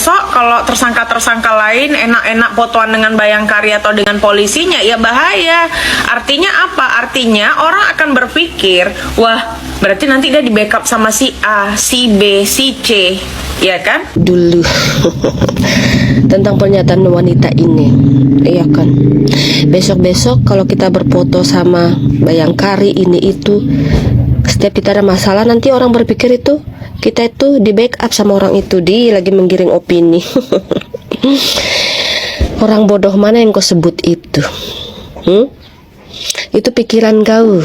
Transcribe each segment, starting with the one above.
besok kalau tersangka-tersangka lain enak-enak fotoan dengan Bayangkari atau dengan polisinya, ya bahaya. Artinya apa? Artinya orang akan berpikir, wah berarti nanti dia di backup sama si A, si B, si C, ya kan? Dulu tentang pernyataan wanita ini, iya kan, besok-besok kalau kita berfoto sama Bayangkari ini itu, setiap kita ada masalah nanti orang berpikir itu kita itu di backup sama orang itu. Dia lagi menggiring opini. Orang bodoh mana yang kau sebut itu? Itu pikiran kau,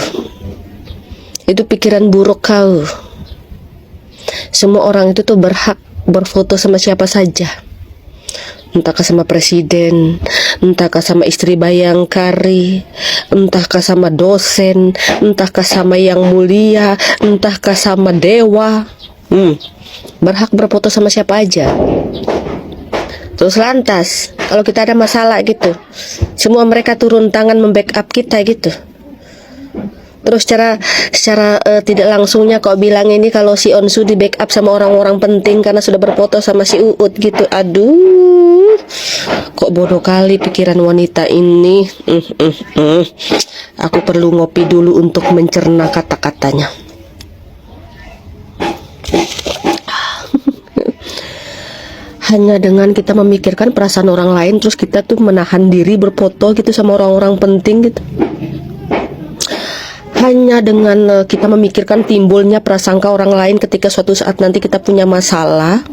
itu pikiran buruk kau. Semua orang itu tuh berhak berfoto sama siapa saja, entahkah sama presiden, entahkah sama istri Bayangkari, entahkah sama dosen, entahkah sama yang mulia, entahkah sama dewa. Berhak berfoto sama siapa aja. Terus lantas kalau kita ada masalah gitu, semua mereka turun tangan membackup kita gitu. Terus secara tidak langsungnya kau bilang ini kalau si Onsu di backup sama orang-orang penting karena sudah berfoto sama si Uut gitu. Aduh, kok bodoh kali pikiran wanita ini. Aku perlu ngopi dulu untuk mencerna kata-katanya. Hanya dengan kita memikirkan perasaan orang lain, terus kita tuh menahan diri berfoto gitu sama orang-orang penting gitu. Hanya dengan kita memikirkan timbulnya prasangka orang lain ketika suatu saat nanti kita punya masalah,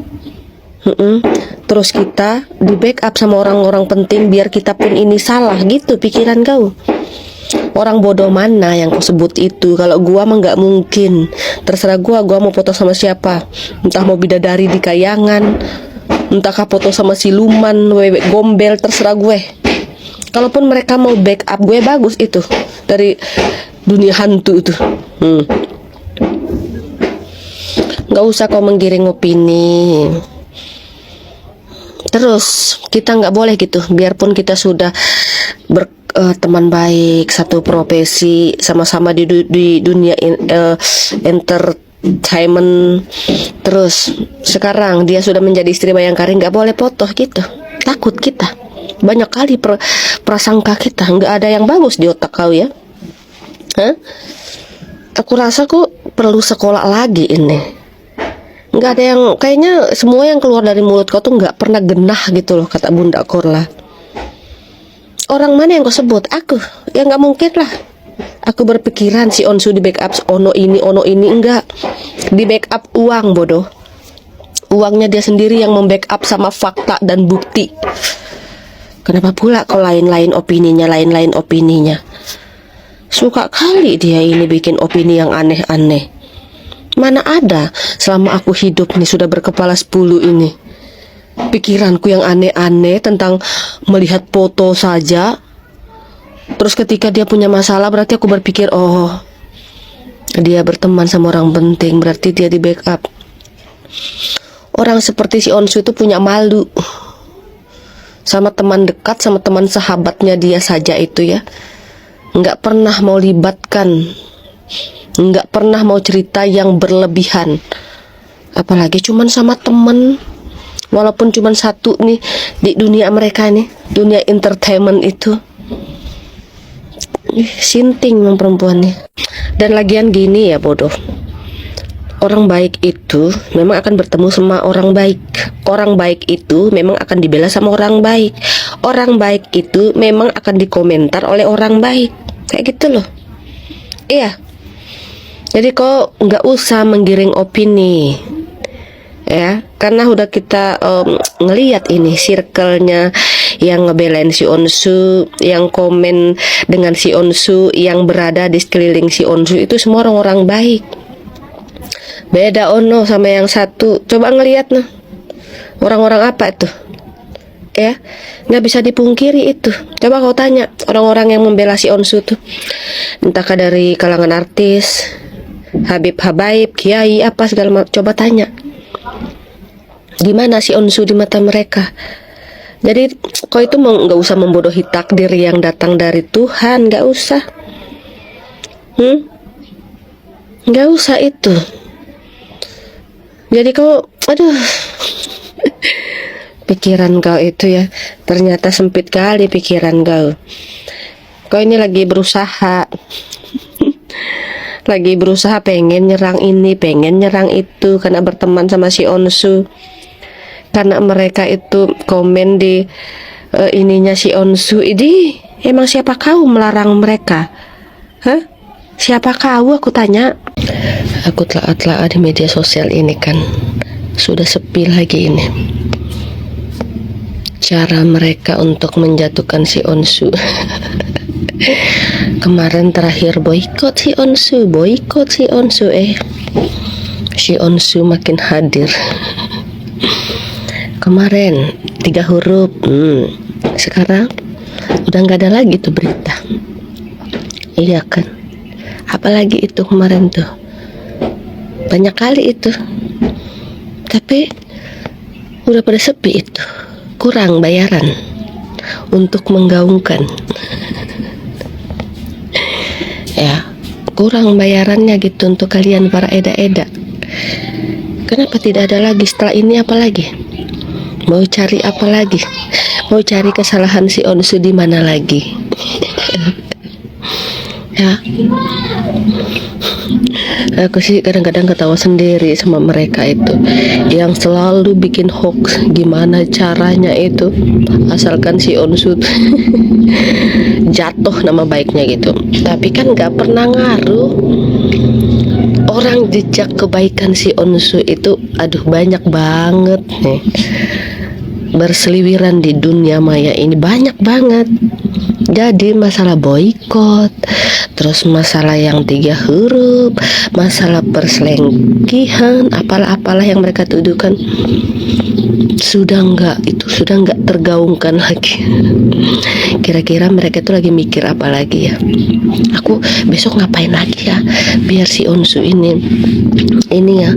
terus kita di backup sama orang-orang penting biar kita pun ini salah gitu pikiran kau. Orang bodoh mana yang kau sebut itu? Kalau gua mah nggak mungkin. Terserah gua mau foto sama siapa, entah mau bidadari di kayangan, entahkah foto sama siluman, wewe gombel, terserah gue. Kalaupun mereka mau backup gue, bagus itu dari dunia hantu itu. Nggak usah kau menggiring opini. Terus kita nggak boleh gitu, biarpun kita sudah teman baik, satu profesi, sama-sama di dunia entertainment. Terus sekarang dia sudah menjadi istri Bayangkari, nggak boleh foto gitu. Takut kita. Banyak kali prasangka kita nggak ada yang bagus di otak kau ya. Aku rasa kok perlu sekolah lagi ini. Nggak ada yang, kayaknya semua yang keluar dari mulut kau tuh nggak pernah genah gitu loh, kata Bunda Korla. Orang mana yang kau sebut? Aku? Ya nggak mungkin lah. Aku berpikiran si Onsu di backup ono ini enggak. Di backup uang, bodoh. Uangnya dia sendiri yang membackup sama fakta dan bukti. Kenapa pula kau lain-lain opininya? Suka kali dia ini bikin opini yang aneh-aneh. Mana ada selama aku hidup nih sudah berkepala 10 ini. Pikiranku yang aneh-aneh tentang melihat foto saja. Terus ketika dia punya masalah berarti aku berpikir, oh dia berteman sama orang penting, berarti dia di backup. Orang seperti si Onsu itu punya malu sama teman dekat, sama teman sahabatnya dia saja itu ya. Nggak pernah mau libatkan, nggak pernah mau cerita yang berlebihan. Apalagi cuman sama temen, walaupun cuman satu nih di dunia mereka nih, dunia entertainment itu. Sinting memang perempuannya. Dan lagian gini ya bodoh, orang baik itu memang akan bertemu sama orang baik. Orang baik itu memang akan dibela sama orang baik. Orang baik itu memang akan dikomentar oleh orang baik. Kayak gitu loh. Iya. Jadi kok nggak usah menggiring opini, ya, karena udah kita ngelihat ini circle-nya yang ngebelain si Onsu, yang komen dengan si Onsu, yang berada di sekeliling si Onsu itu semua orang-orang baik. Beda Ono sama yang satu. Coba ngelihat nah, orang-orang apa itu? Ya, nggak bisa dipungkiri itu. Coba kau tanya orang-orang yang membela si Onsu tuh, entahkah dari kalangan artis, Habib Habaib, kiai, apa segala macam. Coba tanya, gimana si Onsu di mata mereka? Jadi kau itu nggak usah membodohi takdir yang datang dari Tuhan, nggak usah, nggak usah itu. Jadi kau, aduh, pikiran kau itu ya. Ternyata sempit kali pikiran kau. Kau ini lagi berusaha. Lagi berusaha pengen nyerang ini, pengen nyerang itu karena berteman sama si Onsu. Karena mereka itu komen di ininya si Onsu. Ini emang siapa kau melarang mereka? Hah? Siapa kau, aku tanya. Aku telah di media sosial ini kan. Sudah sepi lagi ini. Cara mereka untuk menjatuhkan si Onsu. Kemarin terakhir boykot si Onsu, si Onsu makin hadir. Kemarin 3 huruf, sekarang udah nggak ada lagi tuh berita. Iya kan? Apalagi itu kemarin tuh banyak kali itu, tapi udah pada sepi itu. Kurang bayaran untuk menggaungkan. Ya, kurang bayarannya gitu untuk kalian para eda-eda. Kenapa tidak ada lagi setelah ini? Apa lagi? Mau cari apa lagi? Mau cari kesalahan si Onsu di mana lagi? Ya, aku sih kadang-kadang ketawa sendiri sama mereka itu yang selalu bikin hoax. Gimana caranya itu, asalkan si Onsu jatuh nama baiknya gitu. Tapi kan gak pernah ngaruh. Orang jejak kebaikan si Onsu itu aduh banyak banget nih, berseliweran di dunia maya ini, banyak banget. Jadi masalah boykot, terus masalah yang 3 huruf, masalah perselingkuhan, apalah yang mereka tuduhkan, sudah nggak tergaungkan lagi. Kira-kira mereka itu lagi mikir apa lagi ya? Aku besok ngapain lagi ya? Biar si Onsu ini ya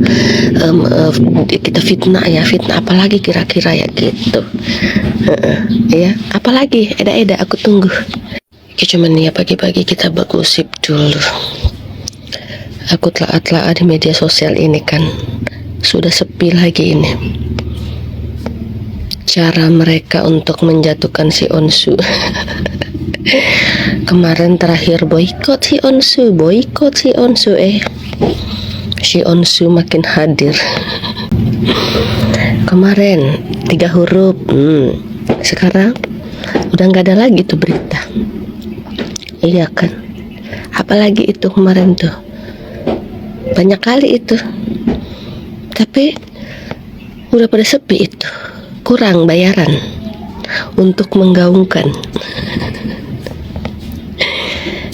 kita fitnah apa lagi kira-kira ya gitu. Ya, apalagi eda-eda aku tunggu. Cuman ya pagi-pagi kita bergosip dulu. Aku telah di media sosial ini kan. Sudah sepi lagi ini. Cara mereka untuk menjatuhkan si Onsu. Kemarin terakhir boykot si Onsu, si Onsu makin hadir. Kemarin 3 huruf, sekarang udah nggak ada lagi tuh berita. Iya kan? Apalagi itu kemarin tuh banyak kali itu, tapi udah pada sepi itu. Kurang bayaran untuk menggaungkan.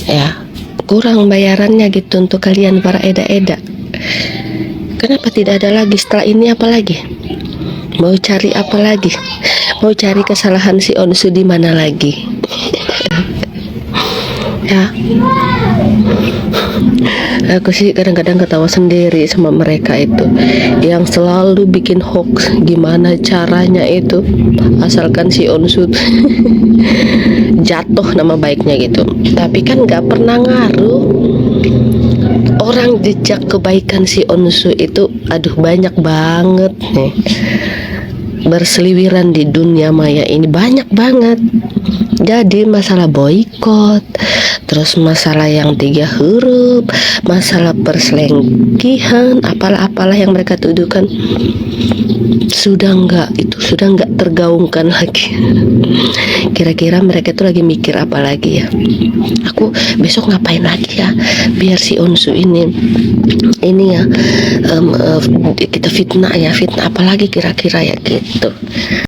Ya, kurang bayarannya gitu untuk kalian para eda-eda. Kenapa tidak ada lagi setelah ini? Apa lagi? Mau cari apa lagi? Mau cari kesalahan si Onsu di mana lagi? Ya, aku sih kadang-kadang ketawa sendiri sama mereka itu yang selalu bikin hoax. Gimana caranya itu, asalkan si Onsu jatuh nama baiknya gitu. Tapi kan gak pernah ngaruh. Orang jejak kebaikan si Onsu itu aduh banyak banget nih, berseliweran di dunia maya ini, banyak banget. Jadi masalah boykot, terus masalah yang 3 huruf, masalah perselingkuhan, apalah yang mereka tuduhkan, sudah nggak tergaungkan lagi. Kira-kira mereka itu lagi mikir apa lagi ya? Aku besok ngapain lagi ya? Biar si Onsu ini ya kita fitnah apa lagi kira-kira ya gitu.